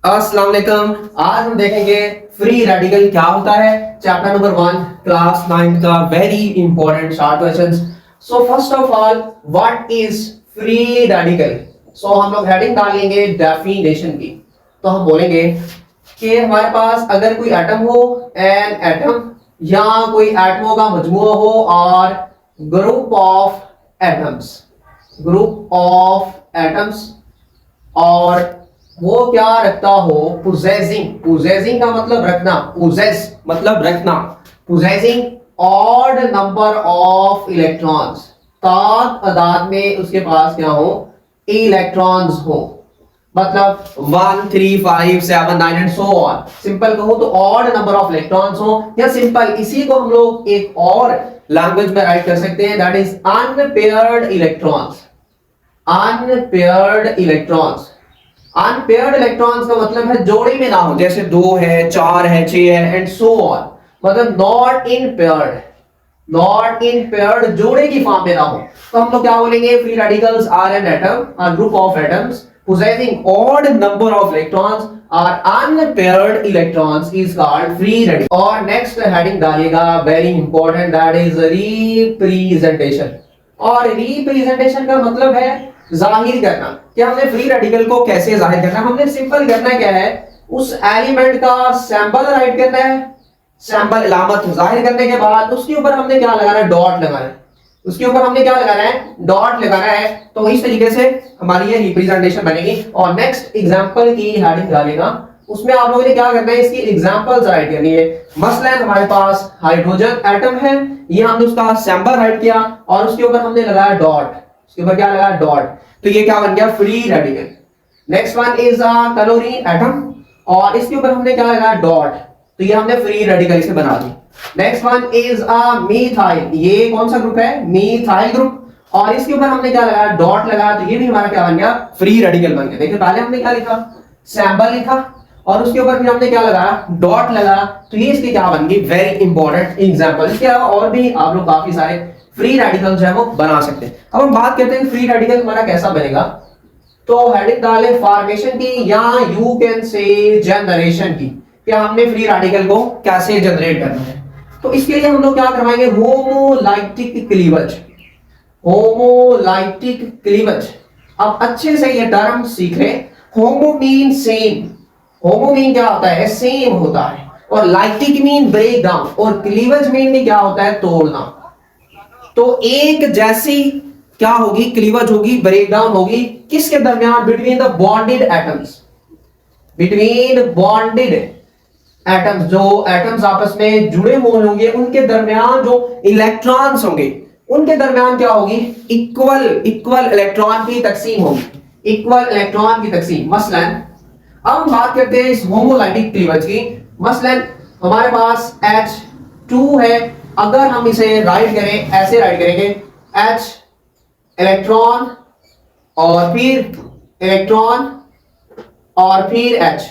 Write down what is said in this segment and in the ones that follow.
अस्सलाम वालेकुम। आज हम देखेंगे फ्री रेडिकल क्या होता है। चैप्टर नंबर 1 क्लास 9 का very important short questions. So first of all what is free radical. So हम लोग हेडिंग डालेंगे डेफिनेशन की। तो हम बोलेंगे कि हमारे पास अगर कोई एटम हो, एन एटम या कोई एटमों का मजमूआ हो और ग्रुप ऑफ एटम्स और वो क्या रखता हो, पोजेसिंग का मतलब रखना, possessing odd number of electrons, ताद तादाद में उसके पास क्या हो, इलेक्ट्रॉन्स हो। मतलब 1 3 5 7 9 एंड सो ऑन। सिंपल कहूं तो ऑड नंबर ऑफ इलेक्ट्रॉन्स हो, या सिंपल इसी को हम लोग एक और लैंग्वेज में राइट कर सकते हैं, that is unpaired electrons. Unpaired electrons का मतलब है जोड़ी में ना हो, जैसे 2 है, 4 है, 6 है एंड सो ऑन। मतलब नॉट इन पेयर्ड जोड़े की फॉर्म में ना हो। तो हम लोग क्या बोलेंगे, free radicals are an atom, a group of atoms possessing odd number of electrons or unpaired electrons is called free radical। और नेक्स्ट हेडिंग डालिएगा very important, that is representation. और रिप्रेजेंटेशन का मतलब है जाहिर करना, कि हमने फ्री रेडिकल को कैसे जाहिर करना। हमने सिंपल करना क्या है, उस एलिमेंट का सैंपल राइट करना है। सैंपल अलामत जाहिर करने के बाद उसके ऊपर हमने क्या लगाना है, डॉट लगाना है। उसके ऊपर हमने क्या लगाना है, डॉट लगाना है। तो इस तरीके से हमारी ये रिप्रेजेंटेशन बनेगी। और नेक्स्ट एग्जांपल की हेडिंग डालेगा, उसमें आप लोगों ने क्या करना है, इसकी एग्जांपल्स राइट करनी है। मसलन हमारे पास हाइड्रोजन एटम है, ये हमने उसका सैंपल राइट किया और उसके ऊपर हमने लगाया डॉट। उसके ऊपर क्या लगाया, डॉट। तो ये क्या बन गया, free radical. Next one is a chlorine atom और इसके ऊपर हमने क्या लगाया, डॉट। तो ये हमने फ्री रेडिकल इसे बना दी। Next one is a methyl, ये कौन सा ग्रुप है, मीथाइल ग्रुप, और इसके ऊपर हमने क्या लगाया, डॉट लगाया। तो ये भी हमारा क्या बन गया, फ्री रेडिकल बन गया। देखिए पहले हमने क्या लिखा, सैंपल लिखा और उसके ऊपर फिर हमने क्या लगाया, डॉट लगाया। तो ये इसके क्या बन गई, वेरी इंपॉर्टेंट एग्जांपल। इसके अलावा और भी आप लोग काफी सारे फ्री रेडिकल जो है वो बना सकते हैं। अब हम बात करते हैं फ्री रेडिकल हमारा कैसा बनेगा। तो हेडिंग डाले फॉर्मेशन की, या यू कैन से जनरेशन की, कि हमने फ्री रेडिकल को कैसे जनरेट करना है। तो इसके लिए हम लोग क्या करवाएंगे, होमोलाइटिक क्लीवेज। अब अच्छे से ये टर्म सीख ले। Homo mean same, homo mean क्या होता है, सेम होता है, और लाइटिक मीन ब्रेक डाउन, और क्लीवेज मीन भी क्या होता है, तोड़ना। तो एक जैसी क्या होगी, क्लीवेज होगी, ब्रेक डाउन होगी, किसके दरमियान, between the bonded atoms, atoms, जो एटम्स आपस में जुड़े हुए होंगे उनके दरमियान जो इलेक्ट्रॉन्स होंगे उनके दरमियान क्या होगी, इक्वल इलेक्ट्रॉन की तकसीम होगी, मसलन अब हम बात करते हैं इस होमोलाइटिक क्लीवेज की। मसलन हमारे पास H2 है, अगर हम इसे राइट करें, ऐसे राइट करेंगे, H इलेक्ट्रॉन और फिर इलेक्ट्रॉन और फिर H।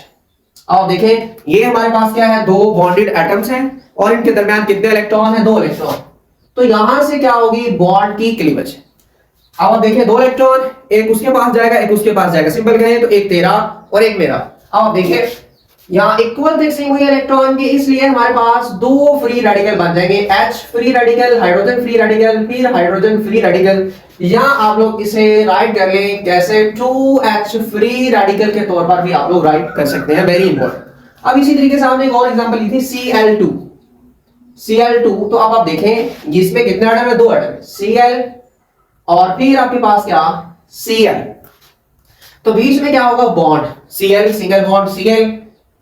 अब देखें ये हमारे पास क्या है, 2 बॉन्डेड एटम्स हैं और इनके दरमियान कितने इलेक्ट्रॉन हैं, 2 इलेक्ट्रॉन। तो यहां से क्या होगी, बॉन्ड की क्लीवेज। अब आप देखिए 2 इलेक्ट्रॉन, एक उसके पास जाएगा, एक उसके पास जाएगा। सिंपल कहें तो एक तेरा और एक मेरा। अब आप देखिए यहां इक्वल तकसीम हुई इलेक्ट्रॉन की, इसलिए हमारे पास 2 फ्री रेडिकल बन जाएंगे, H free radical, hydrogen free radical, फिर हाइड्रोजन फ्री रेडिकल। या आप लोग इसे राइट कर लें कैसे, 2H फ्री रेडिकल के तौर पर भी आप लोग राइट कर सकते हैं, वेरी इंपॉर्टेंट। अब इसी तरीके से हमने एक और एग्जांपल ली थी, Cl2। तो अब आप देखें इसमें कितने एटम है, 2 एटम है, Cl और फिर आपके पास क्या, Cl। तो बीच में क्या होगा, bond, Cl single bond Cl।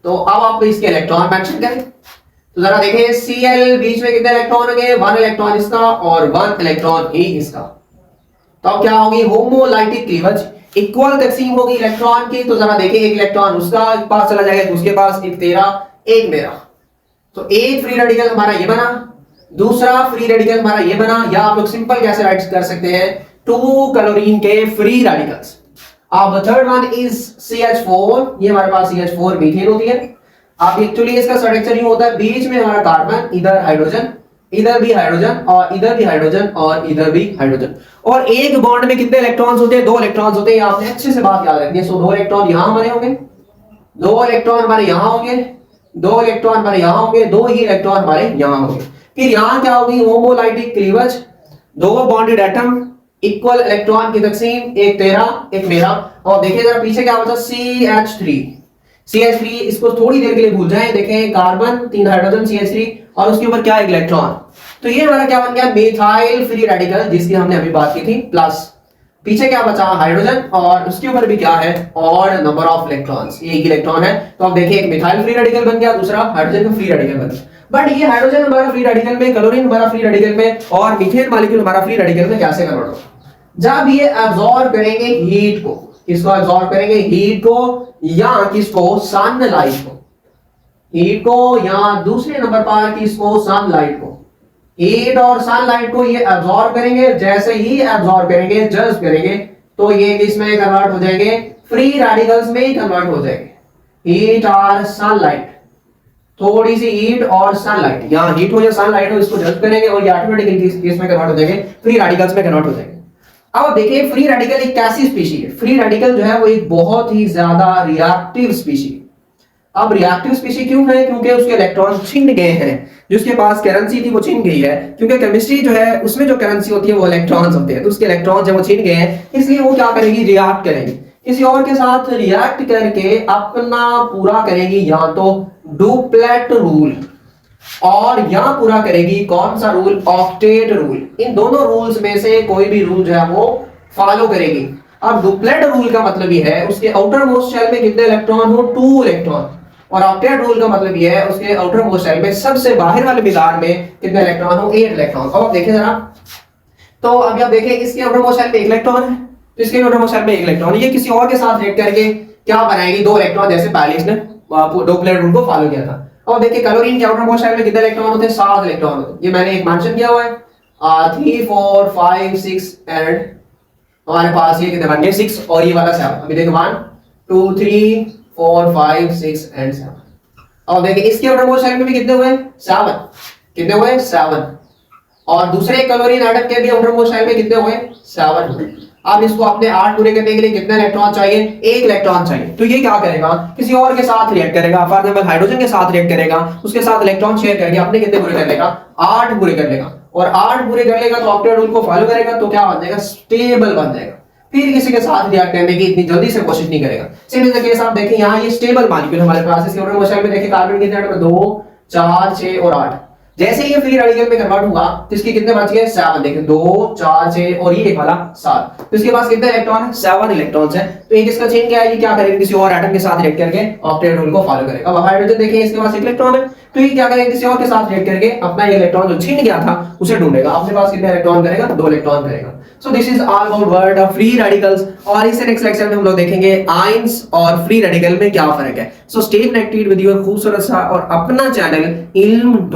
तो अब आप इसके इलेक्ट्रॉन मेंशन करें। तो जरा देखें Cl बीच में कितने इलेक्ट्रॉन होंगे, 1 इलेक्ट्रॉन इसका और 1 इलेक्ट्रॉन ही इसका। तो अब क्या होगी, होमोलाइटिक क्लीवेज, इक्वल तकसीम होगी इलेक्ट्रॉन की। तो जरा देखिए एक इलेक्ट्रॉन उसका पास चला जाएगा, उसके पास, एक तेरा एक मेरा। तो एक फ्री रेडिकल हमारा ये बना, दूसरा फ्री रेडिकल हमारा ये बना। या आप लोग सिंपल कैसे राइट कर सकते हैं, 2 क्लोरीन के फ्री रेडिकल्स। अब थर्ड वन इज CH4, ये हमारे पास CH4 मीथेन होती है। अब एक्चुअली इसका स्ट्रक्चर यूं होता है, बीच में हमारा कार्बन, इधर हाइड्रोजन, इधर भी हाइड्रोजन और इधर भी हाइड्रोजन और इधर भी हाइड्रोजन। और एक बॉन्ड में कितने इलेक्ट्रॉन्स होते हैं, 2 इलेक्ट्रॉन्स होते हैं। आपने अच्छे से बात याद रखनी है। सो 2 इलेक्ट्रॉन यहां हमारे होंगे, दो इलेक्ट्रॉन हमारे यहाँ होंगे, दो इलेक्ट्रॉन हमारे यहाँ होंगे, दो ही इलेक्ट्रॉन हमारे यहाँ होंगे। फिर यहाँ क्या होगी, होमोलाइटिक क्लीवेज, दो बॉन्डेड एटम, इक्वल इलेक्ट्रॉन की तकसीम, एक तेरा एक मेरा। और देखिए जरा पीछे क्या बचा, CH3, इसको थोड़ी देर के लिए भूल जाएं। देखें कार्बन, 3 हाइड्रोजन, CH3 और उसके ऊपर क्या है, इलेक्ट्रॉन। तो ये हमारा क्या बन गया, मेथाइल फ्री रेडिकल, जिसकी हमने अभी बात की थी, प्लस पीछे क्या बचा, हाइड्रोजन, और उसके ऊपर भी क्या है, ऑड नंबर ऑफ इलेक्ट्रॉन्स, एक इलेक्ट्रॉन है। तो आप देखिए एक मिथाइल फ्री रेडिकल बन गया, दूसरा हाइड्रोजन का फ्री रेडिकल बन गया। बट ये हाइड्रोजन हमारा फ्री रेडिकल में, क्लोरीन हमारा फ्री रेडिकल में और मीथेन मॉलिक्यूल हमारा फ्री रेडिकल में कैसे कन्वर्ट होगा, जब ये एब्जॉर्ब करेंगे हीट को, किसको एब्जॉर्ब करेंगे, हीट को, या किसको, सनलाइट को, हीट को, या दूसरे नंबर पर किसको, सनलाइट को। हीट और सनलाइट को ये एब्जॉर्ब करेंगे, जैसे ही एब्जॉर्ब करेंगे, जज्ब करेंगे, तो ये किसमें कन्वर्ट हो जाएंगे, फ्री रेडिकल्स में ही कन्वर्ट हो जाएंगे। हीट और सनलाइट, थोड़ी सी हीट और सनलाइट, यहाँ हीट हो या सनलाइट हो, इसको जज्ब करेंगे और ये ऑटोमेटिकली किस में कन्वर्ट हो जाएंगे, फ्री रेडिकल्स में कन्वर्ट हो जाएंगे। अब देखिए फ्री रेडिकल एक कैसी स्पीशी है, फ्री रेडिकल जो है वो एक बहुत ही ज्यादा रिएक्टिव स्पीशी है। अब रिएक्टिव स्पीशी क्यों है, क्योंकि उसके इलेक्ट्रॉन छिन गए हैं, जिसके पास करेंसी थी वो छिन गई है, क्योंकि केमिस्ट्री जो है उसमें जो करेंसी होती है वो इलेक्ट्रॉन्स होते हैं, तो उसके इलेक्ट्रॉन जब वो छिन गए हैं, इसलिए वो क्या करेंगी, रिएक्ट करेंगी, किसी और के साथ रिएक्ट करके अपना पूरा करेगी, या तो डुप्लेट रूल, और यहां पूरा करेगी कौन सा रूल, ऑक्टेट रूल। इन दोनों रूल्स में से कोई भी रूल जो है वो फॉलो करेगी। अब डुप्लेट रूल का मतलब ये है उसके आउटर मोस्ट शेल में कितने इलेक्ट्रॉन हो, 2 इलेक्ट्रॉन, और ऑक्टेट रूल का मतलब ये है उसके आउटर मोस्ट शेल में सबसे बाहर वाले मिदान में कितने इलेक्ट्रॉन हो, 8 इलेक्ट्रॉन। अब आप देखें जरा, तो अभी आप देखें इसके आउटर मोस्ट शेल में 1 इलेक्ट्रॉन है, तो इसके आउटर मोस्ट शेल में 1 इलेक्ट्रॉन, ये किसी और के साथ रिएक्ट करके क्या बनाएगी, 2 इलेक्ट्रॉन, जैसे पहले इसने डुप्लेट रूल को फॉलो किया था। और देखिए क्लोरीन के आउटर मोस्ट शेल में कितने इलेक्ट्रॉन होते हैं, 7 इलेक्ट्रॉन होते हैं, ये मैंने एक मेंशन किया हुआ है। 3 4 5 6 एंड हमारे पास ये कितने बन गए, 6, और ये वाला 7। अभी देखो 1 2 3 4 5 6 एंड 7। और देखिए इसके आउटर मोस्ट शेल में भी कितने हुए, 7, कितने हुए, 7, और दूसरे क्लोरीन एटम के भी आउटर मोस्ट शेल में कितने हुए, 7 हुए। अब इसको अपने 8 पूरे करने के लिए कितने इलेक्ट्रॉन चाहिए, 1 इलेक्ट्रॉन चाहिए। तो ये क्या करेगा, किसी और के साथ रिएक्ट करेगा, फॉर एग्जांपल हाइड्रोजन के साथ रिएक्ट करेगा, उसके साथ इलेक्ट्रॉन शेयर करके अपने कितने पूरे कर लेगा, 8 पूरे कर लेगा, और 8 पूरे कर लेगा तो ऑक्टेट रूल को फॉलो करेगा, तो क्या बन जाएगा, स्टेबल बन जाएगा। फिर किसी के साथ रिएक्ट करने की इतनी जल्दी से कोशिश नहीं करेगा। सेम इज द केस आप देखें यहाँ ये स्टेबल मॉलिक्यूल हमारे पास, इसके आउटर मोस्ट शेल में देखिए कार्बन कितने एटम, 2 4 6 और 8। जैसे ये फ्री रेडिकल में कन्वर्ट हुआ तो इसके कितने बच गए, 7, देखिए 2 4 6 और ये एक वाला 7, तो इसके पास कितने इलेक्ट्रॉन है, 7 इलेक्ट्रॉन्स है। तो एक इसका चेन क्या है, ये क्या करेगा, किसी और एटम के साथ रिएक्ट करके ऑक्टेट रूल को फॉलो करेगा। अब हाइड्रोजन देखिए इसके पास 1 इलेक्ट्रॉन है, तो ये क्या करेगा, किसी और के साथ रिएक्ट करके अपना ये इलेक्ट्रॉन जो छीन गया था उसे ढूंढेगा। अपने पास कितने इलेक्ट्रॉन करेगा, 2 इलेक्ट्रॉन करेगा। So this is all about word of free radicals, और इस नेक्स्ट लेक्चर में हम लोग देखेंगे आयंस और फ्री रेडिकल में क्या फर्क है। So stay connected with your खूबसूरत सा और अपना चैनल इल्म